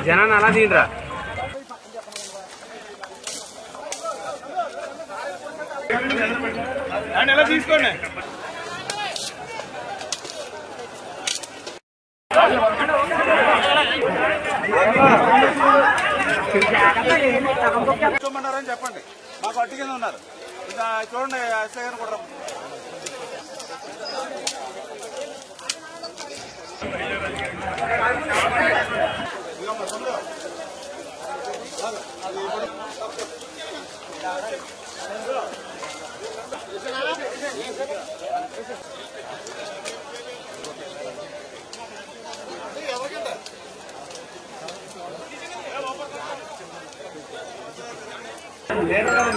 జనాన్ని అలా తీయరా ఎలా తీసుకోండి. కూర్చోమన్నారని చెప్పండి. మాకు అట్టి కింద ఉన్నారు. ఇంకా చూడండి ఎస్ఐ గారు కూడా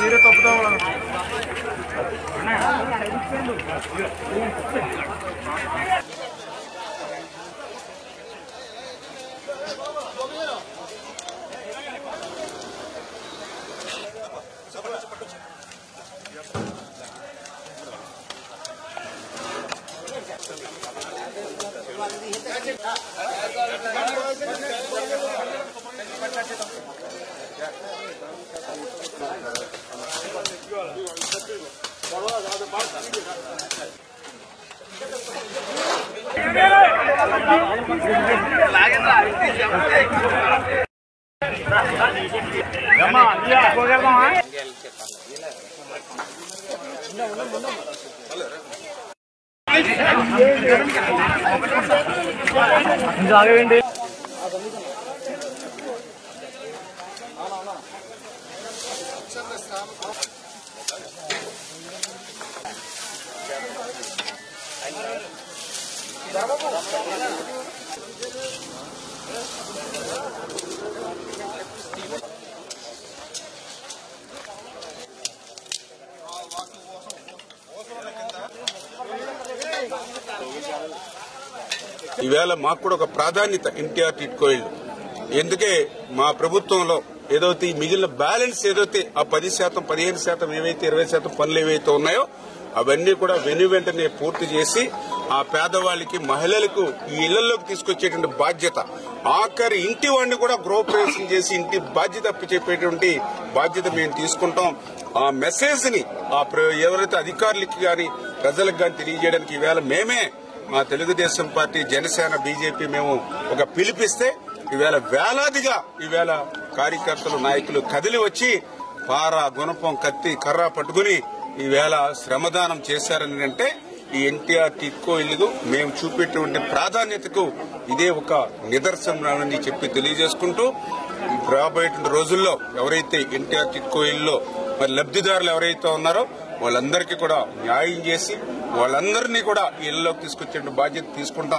మీరే తప్పుదా ఆగండి. ఈవేళ మాకు కూడా ఒక ప్రాధాన్యత ఎన్టీఆర్ టిట్కో ఇళ్లు. ఎందుకే మా ప్రభుత్వంలో ఏదైతే మిగిలిన బ్యాలెన్స్ ఏదైతే ఆ 10%, 15% ఏవైతే 20% పనులు ఏవైతే ఉన్నాయో అవన్నీ కూడా వెంటనే పూర్తి చేసి ఆ పేదవాళ్ళకి మహిళలకు ఈ ఇళ్లలోకి తీసుకొచ్చేటువంటి బాధ్యత, ఆఖరి ఇంటి వాడిని కూడా గృహప్రవేశం చేసి ఇంటి బాధ్యత అప్పచెప్పేటువంటి బాధ్యత మేము తీసుకుంటాం. ఆ మెసేజ్ ని ఎవరైతే అధికారులకి గాని ప్రజలకు గాని తెలియజేయడానికి ఈవేళ మేమే మా తెలుగుదేశం పార్టీ, జనసేన, బీజేపీ మేము ఒక పిలిపిస్తే ఈవేళ వేలాదిగా ఈవేళ కార్యకర్తలు, నాయకులు కదిలి వచ్చి పార, గుణపం, కత్తి, కర్ర పట్టుకుని ఈవేళ శ్రమదానం చేశారని అంటే ఈ ఎన్టీఆర్ టిట్కో ఇల్లు మేము చూపేటువంటి ప్రాధాన్యతకు ఇదే ఒక నిదర్శనమని చెప్పి తెలియజేసుకుంటూ రాబోయేటువంటి రోజుల్లో ఎవరైతే ఎన్టీఆర్ టిట్కో ఇల్లులో మరి లబ్దిదారులు ఎవరైతే ఉన్నారో వాళ్ళందరికీ కూడా న్యాయం చేసి వాళ్ళందరినీ కూడా ఇళ్లలోకి తీసుకొచ్చే బాధ్యత తీసుకుంటాం.